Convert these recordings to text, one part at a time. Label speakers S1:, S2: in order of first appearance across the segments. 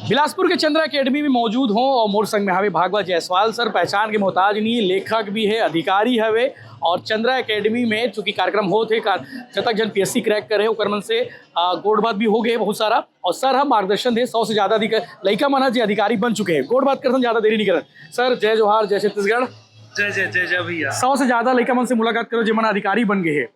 S1: बिलासपुर के चंद्रा अकेडमी में मौजूद हों और मोर संग में हवे भागवत जायसवाल सर पहचान के मोहताज नहीं, लेखक भी है, अधिकारी हवे। और चंद्रा अकेडमी में चूंकि कार्यक्रम हो थे जब तक जन पीएससी क्रैक करे ओकर मन से गोड़ बात भी हो गए बहुत सारा। और सर हम मार्गदर्शन दे 100 से ज़्यादा लड़का मन जो अधिकारी बन चुके हैं। गोड़ बात करते ज़्यादा देरी नहीं करत। सर जय जोहार, जय छत्तीसगढ़।
S2: जय जय जय जय भैया।
S1: 100 से ज़्यादा लड़का मन से मुलाकात करो जो मन अधिकारी बन गए है।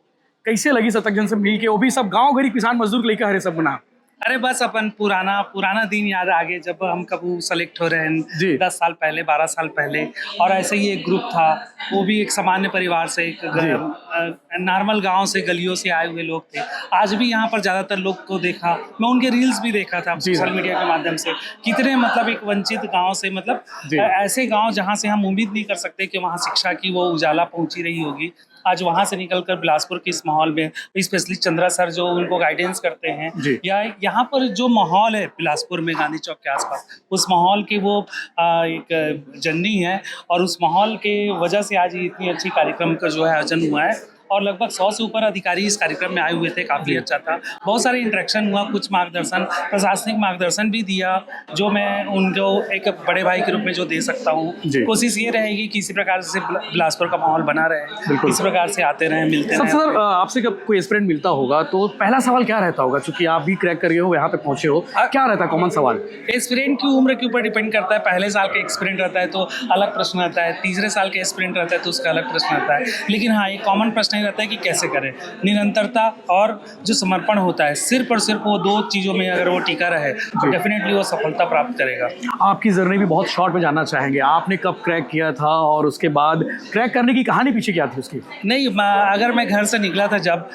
S1: कैसे लगी शतक जन से मिल के? वो भी सब गाँव घरी किसान मजदूर के लड़का हरे सब बना।
S2: अरे बस अपन पुराना दिन याद आ गए जब हम कबू सेलेक्ट हो रहे हैं 10 साल पहले 12 साल पहले। और ऐसे ही एक ग्रुप था, वो भी एक सामान्य परिवार से, एक नॉर्मल गांव से, गलियों से आए हुए लोग थे। आज भी यहाँ पर ज़्यादातर लोग को देखा, मैं उनके रील्स भी देखा था सोशल मीडिया के माध्यम से। कितने मतलब एक वंचित गाँव से, मतलब ऐसे गाँव जहाँ से हम उम्मीद नहीं कर सकते कि वहाँ शिक्षा की वो उजाला पहुँची रही होगी, आज वहाँ से निकलकर बिलासपुर के इस माहौल में, स्पेशली चंद्रा सर जो उनको गाइडेंस करते हैं, या यहाँ पर जो माहौल है बिलासपुर में गांधी चौक के आसपास, उस माहौल के वो एक जननी है। और उस माहौल के वजह से आज इतनी अच्छी कार्यक्रम का जो है आयोजन हुआ है। और लगभग 100 से ऊपर अधिकारी इस कार्यक्रम में आए हुए थे। काफ़ी अच्छा था, बहुत सारे इंटरेक्शन हुआ, कुछ मार्गदर्शन, प्रशासनिक मार्गदर्शन भी दिया जो मैं उनको एक बड़े भाई के रूप में जो दे सकता हूँ। कोशिश ये रहेगी कि इसी प्रकार से बिलासपुर का माहौल बना रहे, इस प्रकार से आते रहे, मिलते रहे।
S1: सर आपसे जब कोई एस्पिरेंट मिलता होगा तो पहला सवाल क्या रहता होगा? चूंकि आप भी क्रैक कर गए हो, यहाँ पे पहुँचे हो, क्या रहता है कॉमन सवाल?
S2: एस्पिरेंट की उम्र के ऊपर डिपेंड करता है। पहले साल का एक्सपीरियंट रहता है तो अलग प्रश्न रहता है, तीसरे साल का एक्सपीरियंट रहता है तो उसका अलग प्रश्न रहता है। लेकिन हाँ, एक कॉमन प्रश्न रहता है कि कैसे करें। निरंतरता और जो समर्पण होता है, सिर्फ और सिर्फ वो 2 चीज़ों में अगर वो टिका रहे तो डेफिनेटली वो सफलता प्राप्त करेगा।
S1: आपकी जर्नी भी बहुत शॉर्ट में जानना चाहेंगे। आपने कब क्रैक किया था और उसके बाद क्रैक करने की कहानी पीछे क्या थी उसकी?
S2: नहीं, अगर मैं घर से निकला था जब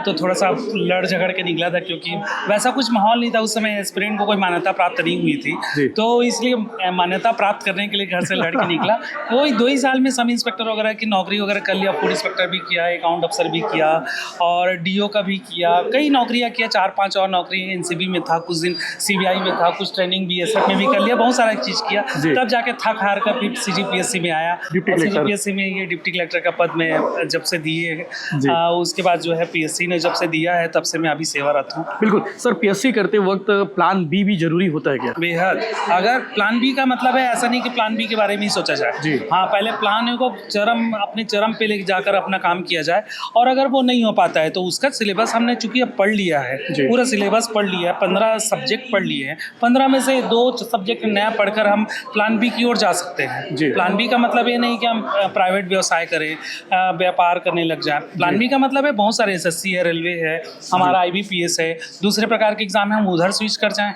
S2: तो थोड़ा सा लड़ झगड़ के निकला था, क्योंकि वैसा कुछ माहौल नहीं था उस समय। एस्पिरेंट को कोई मान्यता प्राप्त नहीं हुई थी, तो इसलिए मान्यता प्राप्त करने के लिए घर से लड़ के निकला। वही 2 ही साल में सब इंस्पेक्टर वगैरह की नौकरी वगैरह कर लिया, फूड इंस्पेक्टर भी किया, अकाउंट अफसर भी किया और डीओ का भी किया, कई नौकरियां किया, 4-5 और नौकरी एनसीबी में था, कुछ दिन सीबीआई में था, कुछ ट्रेनिंग बीएसएफ में भी कर लिया, बहुत सारा चीज़ किया। तब जाके थक हार कर फिर सीजीपीएससी में आया। सीजीपीएससी में ये डिप्टी कलेक्टर का पद में जब से दिए, उसके बाद जो है पीएससी ने जब से दिया है तब से मैं अभी सेवारत हूँ।
S1: बिल्कुल सर, पीएससी करते वक्त प्लान बी भी जरूरी होता है क्या?
S2: बेहद। अगर प्लान बी का मतलब है ऐसा नहीं कि प्लान बी के बारे में ही सोचा जाए। हाँ, पहले प्लान को अपने चरम पे ले जाकर अपना काम किया जाए। और अगर वो नहीं हो पाता है तो उसका सिलेबस हमने चूंकि अब पढ़ लिया है, पूरा सिलेबस पढ़ लिया है, 15 सब्जेक्ट पढ़ लिए हैं, 15 में से 2 सब्जेक्ट नया पढ़कर हम प्लान बी की ओर जा सकते हैं। प्लान बी का मतलब ये नहीं कि हम प्राइवेट व्यवसाय करें, व्यापार करने लग जाए। प्लान बी का मतलब है बहुत सारे एसएससी है, रेलवे है, हमारा आईबीपीएस है, दूसरे प्रकार के एग्जाम है, हम उधर स्विच कर जाएं।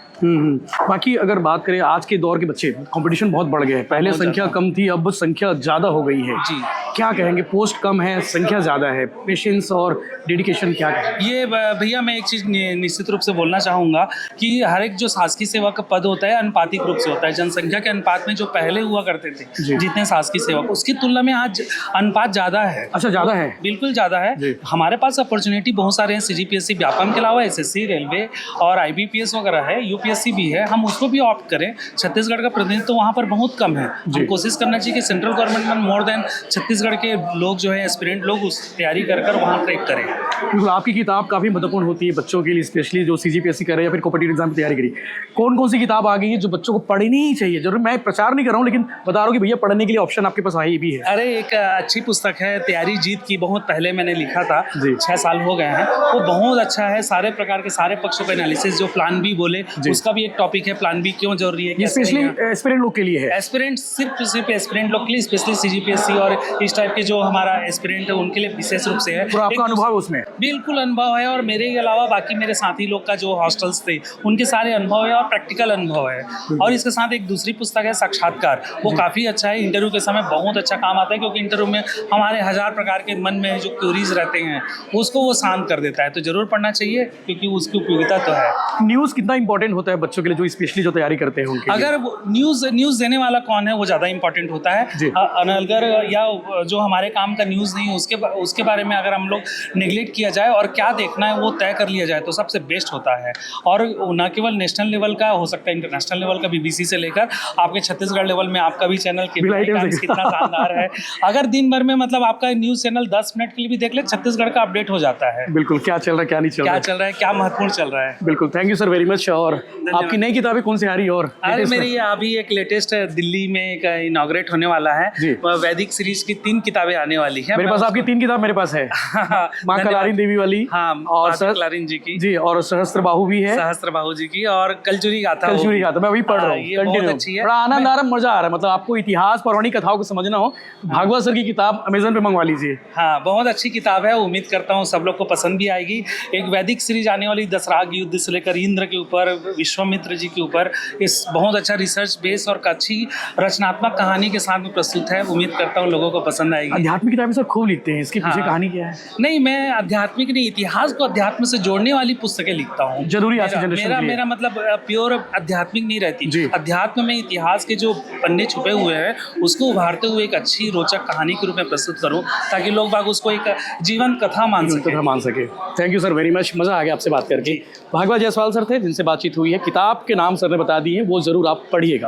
S1: बाकी अगर बात करें आज के दौर के बच्चे, कंपटीशन बहुत बढ़ गया है। पहले संख्या कम थी, अब संख्या ज़्यादा हो गई है। क्या कहेंगे? पोस्ट कम है, संख्या ज़्यादा है, पेशेंस और डेडिकेशन क्या कहेंगे?
S2: ये भैया मैं एक चीज़ निश्चित रूप से बोलना चाहूँगा कि हर एक जो शासकीय सेवा का पद होता है अनुपातिक रूप से होता है। जनसंख्या के अनुपात में जो पहले हुआ करते थे जितने शासकीय सेवक, उसकी तुलना में आज अनुपात ज़्यादा है।
S1: अच्छा, ज़्यादा है?
S2: बिल्कुल ज़्यादा है। हमारे पास अपॉर्चुनिटी बहुत सारे हैं। सीजीपीएससी व्यापम के अलावा एसएससी, रेलवे और आईबीपीएस वगैरह है, यूपीएससी भी है। हम उसको भी ऑप्ट करें। छत्तीसगढ़ का प्रतिनिधित्व तो वहाँ पर बहुत कम है। हम कोशिश करना चाहिए कि सेंट्रल गवर्नमेंट में मोर देन छत्तीसगढ़ के लोग जो है एस्पिरेंट लोग उस तैयारी कर वहाँ क्रैक करें।
S1: बिल्कुल, आपकी किताब काफ़ी महत्वपूर्ण होती है बच्चों के लिए, स्पेशली जो सीजीपीएससी कर रहे हैं या फिर कॉम्पिटिटिव एग्जाम की तैयारी करी। कौन सी किताब आ गई है जो बच्चों को पढ़नी ही चाहिए? जरूर मैं प्रचार नहीं कर रहा हूँ, लेकिन बता रहा हूँ कि भैया पढ़ने के लिए ऑप्शन आपके पास आई भी है।
S2: अरे एक अच्छी पुस्तक है, तैयारी जीत की, बहुत पहले मैंने लिखा था, 6 साल हो गए हैं। वो बहुत अच्छा है, सारे प्रकार के सारे पक्षों का एनालिसिस, जो प्लान बी बोले उसका भी एक टॉपिक है, प्लान बी क्यों जरूरी है।
S1: स्पेशली एस्पिरेंट लोग के लिए है।
S2: एस्पिरेंट सिर्फ एस्पिरेंट लोग के लिए, स्पेशली सीजीपीएससी और इस टाइप के जो हमारा एस्पिरेंट है उनके लिए विशेष रूप से है।
S1: आपका अनुभव उसमें?
S2: बिल्कुल अनुभव है, और मेरे अलावा बाकी मेरे साथी लोग का जो हॉस्टल्स थे उनके सारे अनुभव है और प्रैक्टिकल अनुभव है। और इसके साथ एक दूसरी पुस्तक है साक्षात्कार, वो काफ़ी अच्छा है, इंटरव्यू के समय बहुत अच्छा काम आता है, क्योंकि इंटरव्यू में हमारे 1000 प्रकार के मन में जो क्यूरीज रहते हैं उसको वो शांत कर देता है। तो जरूर पढ़ना चाहिए क्योंकि उसकी उपयोगिता तो है।
S1: न्यूज़ कितना इंपॉर्टेंट होता है बच्चों के लिए, जो स्पेशली जो तैयारी करते हैं उनके?
S2: अगर न्यूज़ देने वाला कौन है वो ज़्यादा इंपॉर्टेंट होता है। अगर या जो हमारे काम का न्यूज़ नहीं है उसके बारे में अगर हम लोग निगलेक्ट किया जाए और क्या देखना है वो तय कर लिया जाए तो सबसे बेस्ट होता है। और न केवल नेशनल लेवल का, हो सकता है इंटरनेशनल लेवल का, BBC से लेकर आपके छत्तीसगढ़ लेवल में आपका भी चैनल कितना शानदार है। अगर दिन भर में मतलब आपका न्यूज़ चैनल 10 मिनट के लिए भी देख ले, छत्तीसगढ़ का अपडेट हो जाता है।
S1: बिल्कुल, क्या चल रहा है क्या नहीं चल रहा है,
S2: क्या महत्वपूर्ण चल रहा है।
S1: बिल्कुल, thank you sir very much. और आपकी नई किताबें कौन सी आ रही है? और
S2: अरे मेरी अभी एक लेटेस्ट दिल्ली में एक इनॉग्रेट होने वाला है, वैदिक सीरीज की 3 किताबें आने वाली है।
S1: मेरे पास आपकी 3 किताब मेरे पास है। माँ कलारिन देवी वाली,
S2: हाँ, और कलारिन जी की
S1: जी, और सहस्त्रबाहु भी है,
S2: सहस्त्रबाहु जी की, और कलचुरी गाथा
S1: मैं अभी पढ़ रहा हूँ।
S2: ये बहुत अच्छी है,
S1: बड़ा आनंद आ रहा है, मजा आ रहा है। मतलब आपको इतिहास पौराणिक कथाओं को समझना हो, भागवत सर की किताब अमेजन पे मंगवा लीजिए।
S2: हाँ, बहुत अच्छी किताब है, उम्मीद करता हूँ सब लोग को पसंद भी आएगी। एक वैदिक सीरीज आने वाली, दशराग युद्ध से लेकर इंद्र के ऊपर, विश्वामित्र जी के ऊपर, इस बहुत अच्छा रिसर्च बेस और अच्छी रचनात्मक कहानी के साथ में प्रस्तुत है। उम्मीद करता हूँ लोगों को पसंद आएगी।
S1: आध्यात्मिक किताबें सर खूब लिखते हैं, इसके पीछे कहानी क्या है?
S2: नहीं, मैं आध्यात्मिक नहीं, इतिहास को अध्यात्म से जोड़ने वाली पुस्तकें लिखता हूँ।
S1: जरूरी आज की जनरेशन के लिए।
S2: मेरा मतलब प्योर आध्यात्मिक नहीं रहती। अध्यात्म में इतिहास के जो पन्ने छुपे हुए हैं उसको उभारते हुए एक अच्छी रोचक कहानी के रूप में प्रस्तुत करूँ, ताकि लोग बाग उसको एक जीवन कथा मान सके।
S1: Thank you sir very much, मजा आ गया आपसे बात करके। भागवत जायसवाल सर थे जिनसे बातचीत हुई है। किताब के नाम सर ने बता दिए, वो जरूर आप पढ़िएगा।